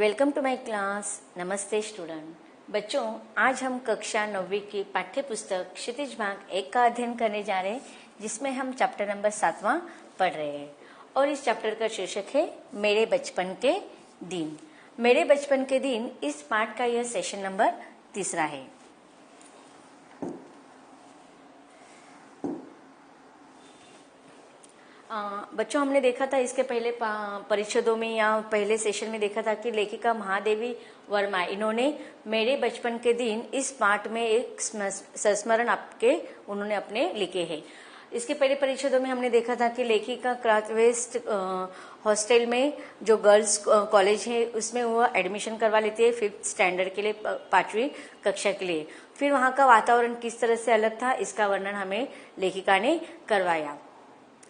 Welcome to my class. नमस्ते student. बच्चों, आज हम कक्षा 9वीं की पाठ्य पुस्तक क्षितिज भाग 1 का अध्ययन करने जा रहे हैं, जिसमें हम चैप्टर नंबर 7वां पढ़ रहे हैं। और इस चैप्टर का शीर्षक है मेरे बचपन के दिन। मेरे बचपन के दिन इस पाठ का यह सेशन नंबर 3 है। बच्चों, हमने देखा था इसके पहले परिच्छेदों में या पहले सेशन में देखा था कि लेखिका महादेवी वर्मा इन्होंने मेरे बचपन के दिन इस पाठ में एक संस्मरण उन्होंने अपने लिखे हैं। इसके पहले परिच्छेदों में हमने देखा था कि लेखिका क्राथ वेस्ट हॉस्टल में जो गर्ल्स कॉलेज है उसमें वह एडमिशन करवा लेती है 5th स्टैंडर्ड के लिए, 5वीं कक्षा के लिए। फिर वहाँ का वातावरण किस तरह से अलग था इसका वर्णन हमें लेखिका ने करवाया।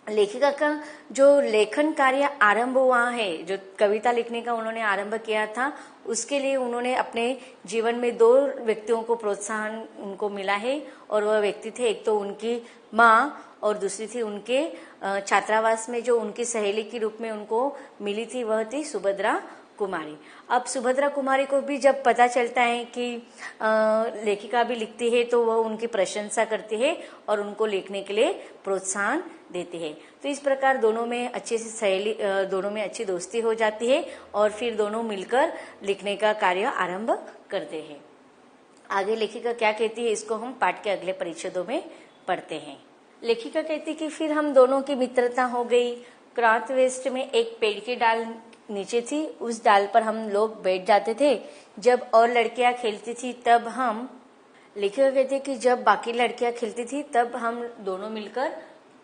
लेखिका का जो लेखन कार्य आरंभ हुआ है, जो कविता लिखने का उन्होंने आरंभ किया था, उसके लिए उन्होंने अपने जीवन में 2 व्यक्तियों को प्रोत्साहन उनको मिला है। और वह व्यक्ति थे, एक तो उनकी माँ और दूसरी थी उनके छात्रावास में जो उनकी सहेली के रूप में उनको मिली थी, वह थी सुभद्रा कुमारी। अब सुभद्रा कुमारी को भी जब पता चलता है कि लेखिका भी लिखती है तो वह उनकी प्रशंसा करती है और उनको लिखने के लिए प्रोत्साहन देती है। तो इस प्रकार दोनों में अच्छे से सहेली, दोनों में अच्छी दोस्ती हो जाती है और फिर दोनों मिलकर लिखने का कार्य आरंभ करते हैं। आगे लेखिका क्या कहती है इसको हम पाठ के अगले परिच्छेदों में पढ़ते हैं। लेखिका कहती कि फिर हम दोनों की मित्रता हो गई। क्राथ वेस्ट में एक पेड़ की डाल नीचे थी, उस डाल पर हम लोग बैठ जाते थे। जब और लड़कियां खेलती थी तब हम, लेखिका कहते कि जब बाकी लड़कियां खेलती थी तब हम दोनों मिलकर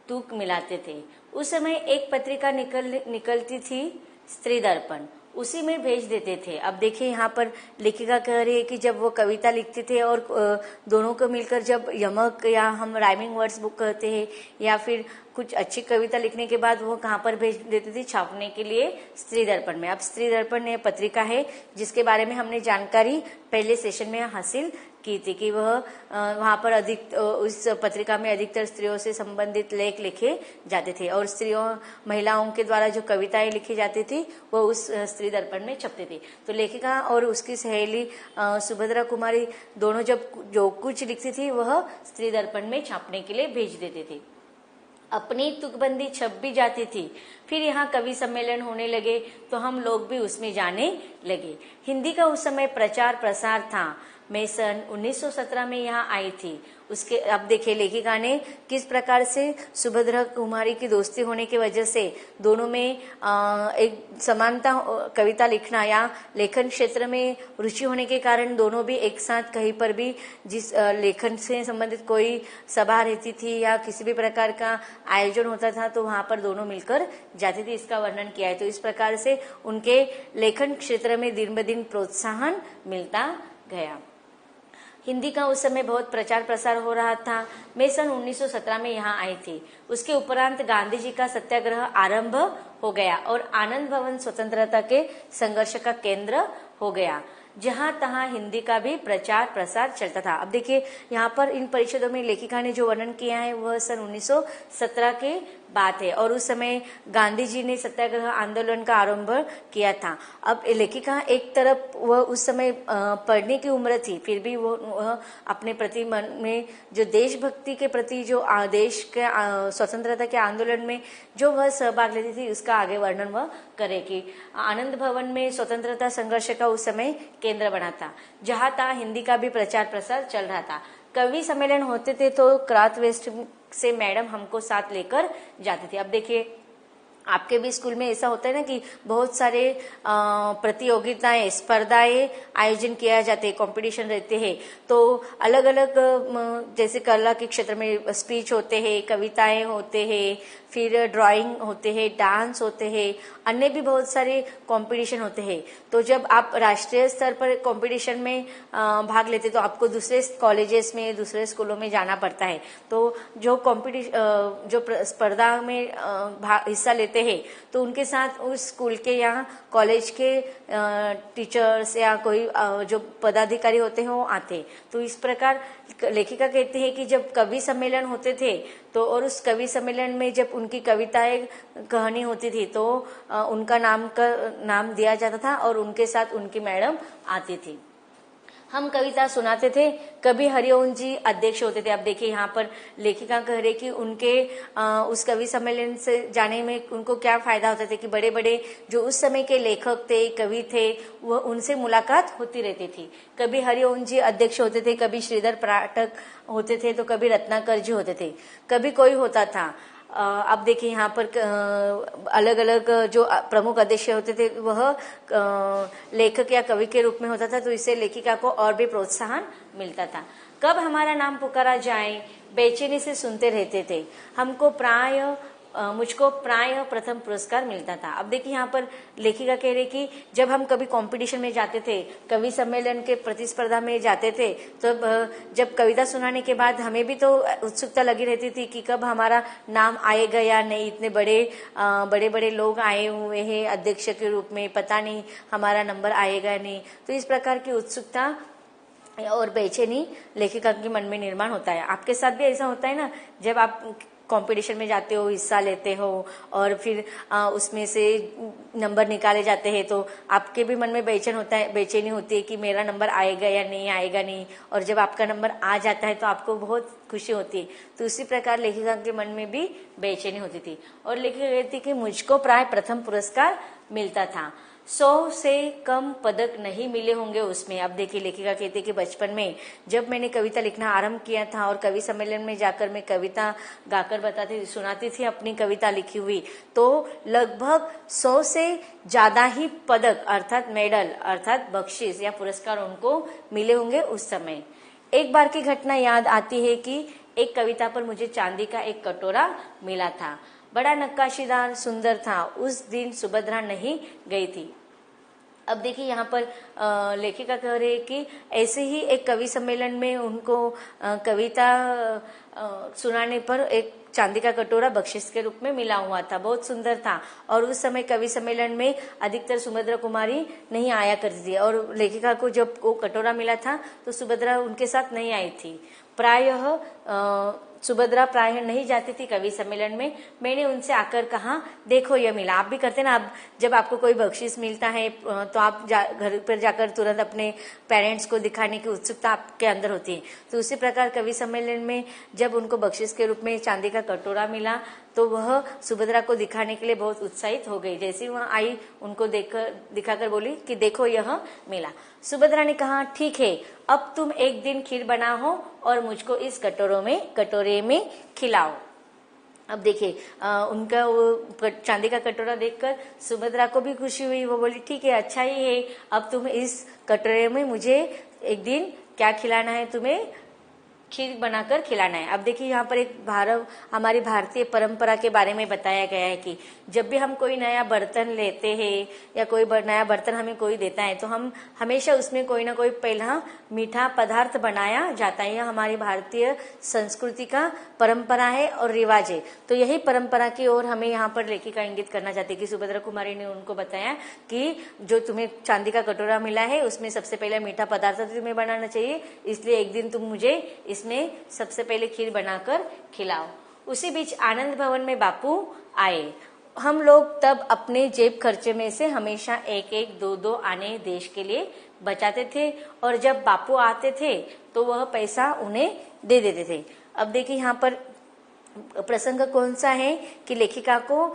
तूक मिलाते थे। उस समय एक पत्रिका निकलती थी, स्त्री दर्पण, उसी में भेज देते थे। अब देखिए यहाँ पर लेखिका कह रही है कि जब वो कविता लिखते थे और दोनों को मिलकर जब यमक या हम राइमिंग वर्ड्स बुक कहते हैं या फिर कुछ अच्छी कविता लिखने के बाद वो कहाँ पर भेज देते थे, छापने के लिए स्त्री दर्पण में। अब स्त्री दर्पण ये पत्रिका है जिसके बारे में हमने जानकारी पहले सेशन में हासिल की थी कि वह वहाँ पर उस पत्रिका में अधिकतर स्त्रियों से संबंधित लेख लिखे जाते थे और महिलाओं के द्वारा जो कविताएं लिखी जाती थी वो उस स्त्री दर्पण में छपते थे। तो लेखिका और उसकी सहेली सुभद्रा कुमारी दोनों जब जो कुछ लिखती थी वह स्त्री दर्पण में छापने के लिए भेज देते थे। अपनी तुकबंदी छप भी जाती थी। फिर यहाँ कवि सम्मेलन होने लगे तो हम लोग भी उसमें जाने लगे। हिंदी का उस समय प्रचार प्रसार था। मैं सन 1917 में यहाँ आई थी। उसके अब देखिए लेखिका ने किस प्रकार से सुभद्रा कुमारी की दोस्ती होने की वजह से दोनों में एक समानता, कविता लिखना या लेखन क्षेत्र में रुचि होने के कारण दोनों भी एक साथ कहीं पर भी जिस लेखन से संबंधित कोई सभा रहती थी या किसी भी प्रकार का आयोजन होता था तो वहां पर दोनों मिलकर जाती थी, इसका वर्णन किया है। तो इस प्रकार से उनके लेखन क्षेत्र में दिन ब दिन प्रोत्साहन मिलता गया। हिंदी का उस समय बहुत प्रचार प्रसार हो रहा था। मैं सन 1917 में यहाँ आई थी। उसके उपरांत गांधी जी का सत्याग्रह आरंभ हो गया और आनंद भवन स्वतंत्रता के संघर्ष का केंद्र हो गया, जहां तहां हिंदी का भी प्रचार प्रसार चलता था। अब देखिए यहाँ पर इन परिच्छेदों में लेखिका ने जो वर्णन किया है वह सन 1917 के बात है और उस समय गांधी जी ने सत्याग्रह आंदोलन का आरंभ किया था। अब लेखिका एक तरफ वह उस समय पढ़ने की उम्र थी, फिर भी वह अपने प्रति मन में जो देशभक्ति के प्रति जो देश के स्वतंत्रता के आंदोलन में जो वह सहभाग लेती थी उसका आगे वर्णन वह करेगी। आनंद भवन में स्वतंत्रता संघर्ष का उस समय केंद्र बना था, जहां तहां हिंदी का भी प्रचार प्रसार चल रहा था। कवि सम्मेलन होते थे तो क्राथ वेस्ट से मैडम हमको साथ लेकर जाती थी। अब देखिए आपके भी स्कूल में ऐसा होता है ना कि बहुत सारे प्रतियोगिताएं, स्पर्धाएं आयोजन किया जाते हैं, कंपटीशन रहते हैं। तो अलग अलग जैसे कला के क्षेत्र में स्पीच होते हैं, कविताएं होते हैं, फिर ड्राइंग होते हैं, डांस होते हैं, अन्य भी बहुत सारे कंपटीशन होते हैं। तो जब आप राष्ट्रीय स्तर पर कंपटीशन में भाग लेते तो आपको दूसरे कॉलेजेस में, दूसरे स्कूलों में जाना पड़ता है। तो जो स्पर्धा में हिस्सा लेते रहते हैं तो उनके साथ उस स्कूल के या कॉलेज के टीचर्स या कोई जो पदाधिकारी होते हैं वो आते। तो इस प्रकार लेखिका कहती है कि जब कवि सम्मेलन होते थे तो और उस कवि सम्मेलन में जब उनकी कविताएं कहानी होती थी तो उनका नाम दिया जाता था और उनके साथ उनकी मैडम आती थी। हम कविता सुनाते थे। कभी हरिओम जी अध्यक्ष होते थे। अब देखिए यहाँ पर लेखिका कह रहे कि उनके उस कवि सम्मेलन से जाने में उनको क्या फायदा होता था कि बड़े बड़े जो उस समय के लेखक थे, कवि थे, वह उनसे मुलाकात होती रहती थी। कभी हरिओम जी अध्यक्ष होते थे, कभी श्रीधर पाठक होते थे, तो कभी रत्नाकर जी होते थे, कभी कोई होता था। अब देखिए यहाँ पर अलग अलग जो प्रमुख अध्यक्ष होते थे वह लेखक या कवि के रूप में होता था, तो इससे लेखिका को और भी प्रोत्साहन मिलता था। कब हमारा नाम पुकारा जाए बेचैनी से सुनते रहते थे, मुझको प्राय प्रथम पुरस्कार मिलता था। अब देखिए यहाँ पर लेखिका कह रही कि जब हम कभी कंपटीशन में जाते थे, कवि सम्मेलन के प्रतिस्पर्धा में जाते थे, तो जब कविता सुनाने के बाद हमें भी तो उत्सुकता लगी रहती थी कि कब हमारा नाम आएगा या नहीं। इतने बड़े बड़े लोग आए हुए हैं अध्यक्ष के रूप में, पता नहीं हमारा नंबर आएगा या नहीं। तो इस प्रकार की उत्सुकता और बेचैनी लेखिका के मन में निर्माण होता है। आपके साथ भी ऐसा होता है ना, जब आप कंपटीशन में जाते हो, हिस्सा लेते हो और फिर उसमें से नंबर निकाले जाते हैं तो आपके भी मन में बेचैनी होती है कि मेरा नंबर आएगा या नहीं आएगा नहीं। और जब आपका नंबर आ जाता है तो आपको बहुत खुशी होती है। तो उसी प्रकार लेखिका के मन में भी बेचैनी होती थी। और लेखिका कहती कि मुझको प्राय प्रथम पुरस्कार मिलता था, 100 से कम पदक नहीं मिले होंगे उसमें। अब देखिए लेखिका कहती कि बचपन में जब मैंने कविता लिखना आरंभ किया था और कवि सम्मेलन में जाकर मैं कविता गाकर सुनाती थी अपनी कविता लिखी हुई, तो लगभग 100 से ज्यादा ही पदक अर्थात मेडल अर्थात बख्शीश या पुरस्कार उनको मिले होंगे उस समय। एक बार की घटना याद आती है कि एक कविता पर मुझे चांदी का एक कटोरा मिला था, बड़ा नक्काशीदार सुंदर था। उस दिन सुभद्रा नहीं गई थी। अब देखिए यहाँ पर लेखिका कह रही है कि ऐसे ही एक कवि सम्मेलन में उनको कविता सुनाने पर एक चांदी का कटोरा बख्शिश के रूप में मिला हुआ था, बहुत सुंदर था। और उस समय कवि सम्मेलन में अधिकतर सुभद्रा कुमारी नहीं आया करती थी और लेखिका को जब वो कटोरा मिला था तो सुभद्रा उनके साथ नहीं आई थी। प्रायः सुभद्रा प्रायः नहीं जाती थी कवि सम्मेलन में। मैंने उनसे आकर कहा, देखो यह मिला। आप भी करते ना, अब जब आपको कोई बख्शीश मिलता है तो आप घर पर जाकर तुरंत अपने पेरेंट्स को दिखाने की उत्सुकता आपके अंदर होती है। तो उसी प्रकार कवि सम्मेलन में जब उनको बख्शीश के रूप में चांदी का कटोरा मिला तो वह सुभद्रा को दिखाने के लिए बहुत उत्साहित हो गई। जैसे वह आई उनको दिखाकर बोली कि देखो यह मिला। सुभद्रा ने कहा, ठीक है, अब तुम एक दिन खीर बनाओ और मुझको इस कटोरे में खिलाओ। अब देखिए उनका वो चांदी का कटोरा देखकर सुभद्रा को भी खुशी हुई। वो बोली, ठीक है, अच्छा ही है, अब तुम इस कटोरे में मुझे एक दिन क्या खिलाना है, तुम्हें खीर बनाकर खिलाना है। अब देखिए यहाँ पर एक हमारी भारतीय परंपरा के बारे में बताया गया है कि जब भी हम कोई नया बर्तन लेते हैं या कोई नया बर्तन हमें कोई देता है तो हम हमेशा उसमें कोई ना कोई पहला मीठा पदार्थ बनाया जाता है। यह हमारी भारतीय संस्कृति का परंपरा है और रिवाज है। तो यही परंपरा की ओर हमें यहाँ पर लेखिका इंगित करना चाहती है कि सुभद्रा कुमारी ने उनको बताया कि जो तुम्हें चांदी का कटोरा मिला है उसमें सबसे पहले मीठा पदार्थ तुम्हें बनाना चाहिए, इसलिए एक दिन तुम मुझे इसमें सबसे पहले खीर बनाकर खिलाओ। उसी बीच आनंद भवन में बापू आए। हम लोग तब अपने जेब खर्चे में से हमेशा एक एक दो दो आने देश के लिए बचाते थे और जब बापू आते थे तो वह पैसा उन्हें दे देते थे। अब देखिए यहाँ पर प्रसंग कौन सा है कि लेखिका को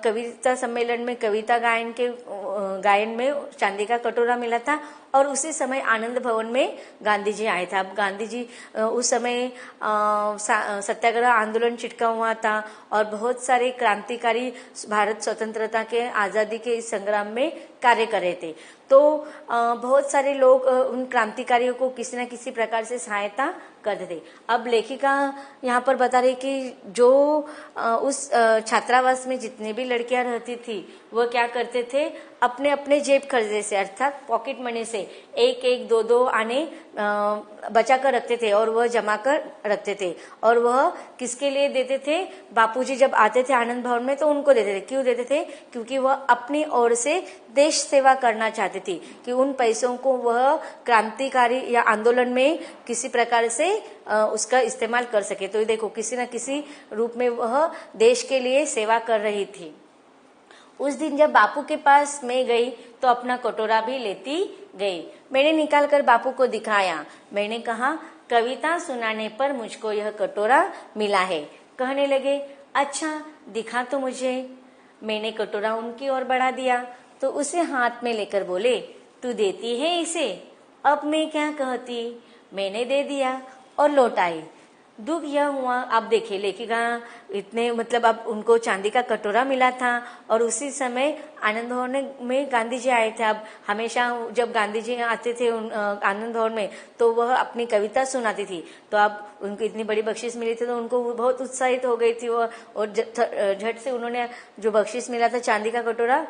कविता सम्मेलन में कविता गायन में चांदी का कटोरा मिला था और उसी समय आनंद भवन में गांधी जी आए थे। अब गांधी जी उस समय सत्याग्रह आंदोलन छिड़का हुआ था और बहुत सारे क्रांतिकारी भारत स्वतंत्रता के आजादी के इस संग्राम में कार्य कर रहे थे। तो बहुत सारे लोग उन क्रांतिकारियों को किसी न किसी प्रकार से सहायता करते थे। अब लेखिका यहाँ पर बता रही कि जो उस छात्रावास में जितने भी लड़कियां रहती थी वह क्या करते थे, अपने अपने जेब खर्चे से अर्थात पॉकेट मनी से एक एक दो दो आने बचा कर रखते थे और वह जमा कर रखते थे। और वह किसके लिए देते थे, बापूजी जब आते थे आनंद भवन में तो उनको देते थे। क्यों देते थे, क्योंकि वह अपनी ओर से देश सेवा करना चाहती थी कि उन पैसों को वह क्रांतिकारी या आंदोलन में किसी प्रकार से उसका इस्तेमाल कर सके। तो देखो किसी न किसी रूप में वह देश के लिए सेवा कर रही थी। उस दिन जब बापू के पास मैं गई तो अपना कटोरा भी लेती गई। मैंने निकाल कर बापू को दिखाया। मैंने कहा, कविता सुनाने पर मुझको यह कटोरा मिला है। कहने लगे, अच्छा दिखा तो मुझे। मैंने कटोरा उनकी ओर बढ़ा दिया तो उसे हाथ में लेकर बोले, तू देती है इसे? अब मैं क्या कहती। मैंने दे दिया और लौट आई। दुख यह हुआ, आप देखिए लेखिका इतने मतलब अब उनको चांदी का कटोरा मिला था और उसी समय आनंद भवन में गांधी जी आए थे। अब हमेशा जब गांधी जी आते थे आनंद भवन में तो वह अपनी कविता सुनाती थी। तो अब उनको इतनी बड़ी बख्शिश मिली थी तो उनको बहुत उत्साहित हो गई थी वो, और झट से उन्होंने जो बख्शिश मिला था चांदी का कटोरा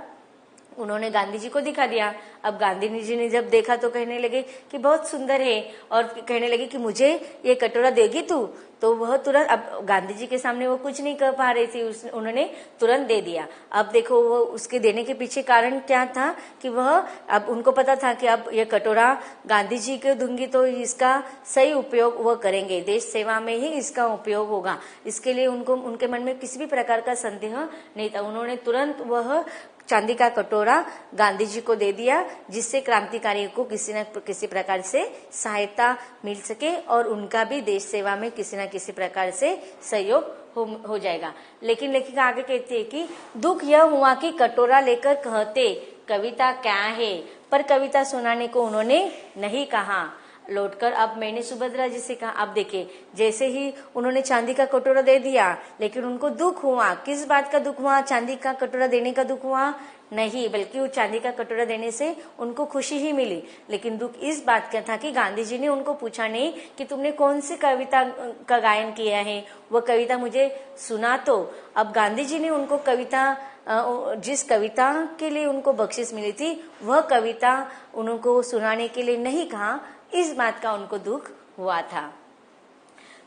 उन्होंने गांधी जी को दिखा दिया। अब गांधी जी ने जब देखा तो कहने लगे कि बहुत सुंदर है और कहने लगे कि मुझे ये कटोरा देगी तू। तो वह तुरंत, अब गांधी जी के सामने वो कुछ नहीं कर पा रही थी, उन्होंने तुरंत दे दिया। अब देखो वो उसके देने के पीछे कारण क्या था कि वह, अब उनको पता था कि अब ये कटोरा गांधी जी को दूंगी तो इसका सही उपयोग वह करेंगे, देश सेवा में ही इसका उपयोग होगा। इसके लिए उनको उनके मन में किसी भी प्रकार का संदेह नहीं था। उन्होंने तुरंत वह चांदी का कटोरा गांधी जी को दे दिया जिससे क्रांतिकारियों को किसी न किसी प्रकार से सहायता मिल सके और उनका भी देश सेवा में किसी न किसी प्रकार से सहयोग हो जाएगा। लेकिन लेखिका आगे कहती है कि दुख यह हुआ कि कटोरा लेकर कहते कविता क्या है, पर कविता सुनाने को उन्होंने नहीं कहा। लौटकर अब मैंने सुभद्रा जी से कहा, अब देखिए जैसे ही उन्होंने चांदी का कटोरा दे दिया लेकिन उनको दुख हुआ। किस बात का दुख हुआ? चांदी का कटोरा देने का दुख हुआ नहीं, बल्कि वो चांदी का कटोरा देने से उनको खुशी ही मिली। लेकिन दुख इस बात का था कि गांधी जी ने उनको पूछा नहीं कि तुमने कौन सी कविता का गायन किया है, वह कविता मुझे सुना। तो अब गांधी जी ने उनको कविता, जिस कविता के लिए उनको बख्शिश मिली थी वह कविता उनको सुनाने के लिए नहीं कहा। इस बात का उनको दुख हुआ था।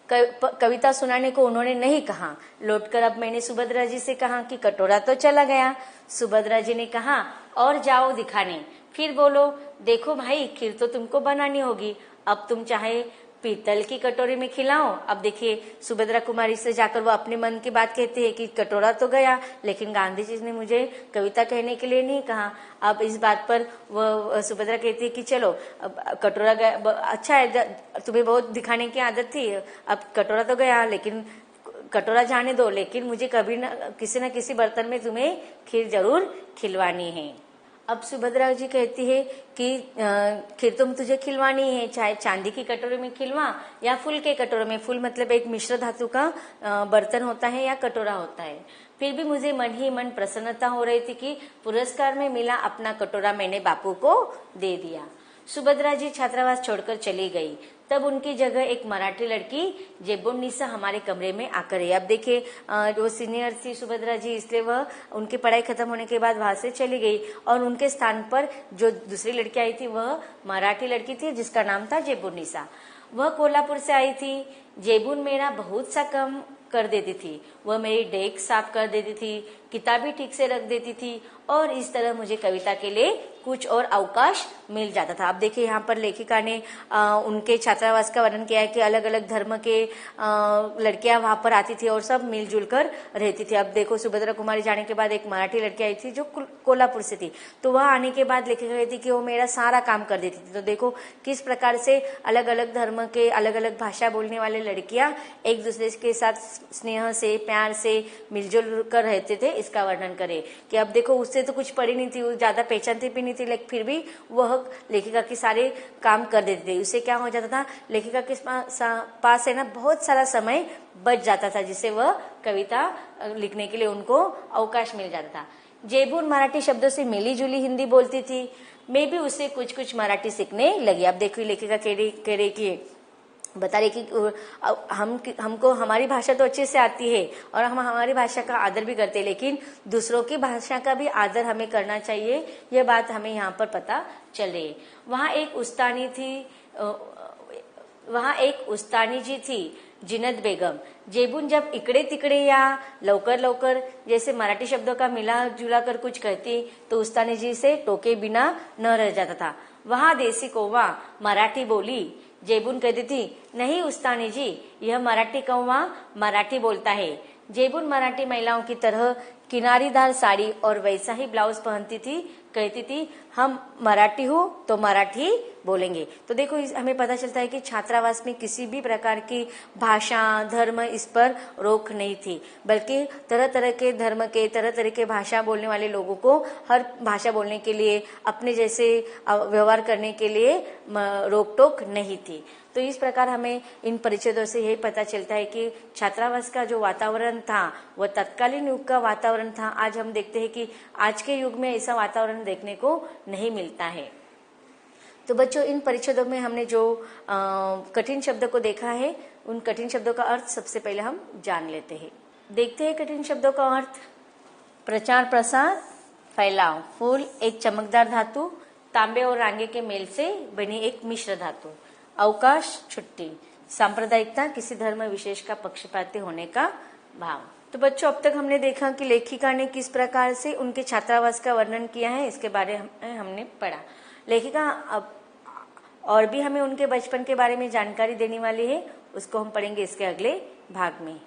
कविता सुनाने को उन्होंने नहीं कहा। लौटकर अब मैंने सुभद्रा जी से कहा कि कटोरा तो चला गया। सुभद्रा जी ने कहा, और जाओ दिखाने। फिर बोलो, देखो भाई खीर तो तुमको बनानी होगी, अब तुम चाहे पीतल की कटोरी में खिलाओ। अब देखिए सुभद्रा कुमारी से जाकर वो अपने मन की बात कहते हैं कि कटोरा तो गया लेकिन गांधी जी ने मुझे कविता कहने के लिए नहीं कहा। अब इस बात पर वो सुभद्रा कहती है कि चलो अब कटोरा गया, अच्छा है, तुम्हें बहुत दिखाने की आदत थी, अब कटोरा तो गया लेकिन कटोरा जाने दो, लेकिन मुझे कभी न किसी बर्तन में तुम्हें खीर जरूर खिलवानी है। अब सुभद्रा जी कहती है कि खीर तुम तुझे खिलवानी है, चाहे चांदी की कटोरे में खिलवा या फूल के कटोरे में। फूल मतलब एक मिश्र धातु का बर्तन होता है या कटोरा होता है। फिर भी मुझे मन ही मन प्रसन्नता हो रही थी कि पुरस्कार में मिला अपना कटोरा मैंने बापू को दे दिया। सुभद्रा जी छात्रावास छोड़कर चली गई। तब उनकी जगह एक मराठी लड़की जेबुन्निसा हमारे कमरे में आकर है। अब देखिए वो सीनियर थी सुभद्रा जी, इसलिए वह उनकी पढ़ाई खत्म होने के बाद वहां से चली गई और उनके स्थान पर जो दूसरी लड़की आई थी वह मराठी लड़की थी जिसका नाम था जेबुन्निसा। वह कोल्हापुर से आई थी। जेबुन मेरा बहुत सा काम कर देती थी। वह मेरी डेस्क साफ कर देती थी, किताबें ठीक से रख देती थी और इस तरह मुझे कविता के लिए कुछ और अवकाश मिल जाता था। अब देखिए यहाँ पर लेखिका ने उनके छात्रावास का वर्णन किया है कि अलग अलग धर्म के लड़कियां वहां पर आती थी और सब मिलजुल कर रहती थी। अब देखो सुभद्रा कुमारी जाने के बाद एक मराठी लड़की आई थी जो कोल्हापुर से थी, तो वह आने के बाद लेखिका कहती कि वो मेरा सारा काम कर देती थी। तो देखो किस प्रकार से अलग अलग धर्म के अलग अलग भाषा बोलने वाले लड़कियां एक दूसरे के साथ स्नेह से प्यार से मिलजुल कर रहते थे, इसका वर्णन करे कि अब देखो उससे तो कुछ पढ़ी नहीं थी, वो ज्यादा पहचानती भी नहीं थी, लेकिन फिर भी वह लेखिका के सारे काम कर देते थे। उससे क्या हो जाता था, लेखिका के पास है ना बहुत सारा समय बच जाता था जिससे वह कविता लिखने के लिए उनको अवकाश मिल जाता था। जेबुन मराठी शब्दों से मिली जुली हिंदी बोलती थी। मैं भी उससे कुछ कुछ मराठी सीखने लगी। अब देखिए लेखिका कह रही कि बता रहे कि हमको हमारी भाषा तो अच्छे से आती है और हम हमारी भाषा का आदर भी करते हैं, लेकिन दूसरों की भाषा का भी आदर हमें करना चाहिए। यह बात हमें यहाँ पर पता चल रही है। वहाँ एक उस्तानी जी थी जिनत बेगम। जेबून जब इकडे तिकडे या लवकर लवकर जैसे मराठी शब्दों का मिला जुला कर कुछ कहती तो उस्तानी जी से टोके बिना न रह जाता था। वहाँ देसी कौवा मराठी बोली। जेबून कहती थी, नहीं उस्तानी जी, यह मराठी कौवा मराठी बोलता है। जेबून मराठी महिलाओं की तरह किनारीदार साड़ी और वैसा ही ब्लाउज पहनती थी। कहती थी, हम मराठी हो तो मराठी बोलेंगे। तो देखो हमें पता चलता है कि छात्रावास में किसी भी प्रकार की भाषा धर्म इस पर रोक नहीं थी, बल्कि तरह तरह के धर्म के तरह तरह के भाषा बोलने वाले लोगों को हर भाषा बोलने के लिए अपने जैसे व्यवहार करने के लिए रोक टोक नहीं थी। तो इस प्रकार हमें इन परिच्छेदों से यही पता चलता है कि छात्रावास का जो वातावरण था वह तत्कालीन युग का वातावरण था। आज हम देखते हैं कि आज के युग में ऐसा वातावरण देखने को नहीं मिलता है। तो बच्चों, इन परिच्छेदों में हमने जो कठिन शब्दों को देखा है, उन कठिन शब्दों का अर्थ सबसे पहले हम जान लेते हैं। देखते हैं कठिन शब्दों का अर्थ। प्रचार प्रसार, फैलाव। फूल एक चमकदार धातु, तांबे और रांगे के मेल से बनी एक मिश्र धातु। अवकाश, छुट्टी। सांप्रदायिकता, किसी धर्म विशेष का पक्षपाती होने का भाव। तो बच्चों, अब तक हमने देखा कि लेखिका ने किस प्रकार से उनके छात्रावास का वर्णन किया है, इसके बारे में हमने पढ़ा। लेखिका अब और भी हमें उनके बचपन के बारे में जानकारी देने वाली है, उसको हम पढ़ेंगे इसके अगले भाग में।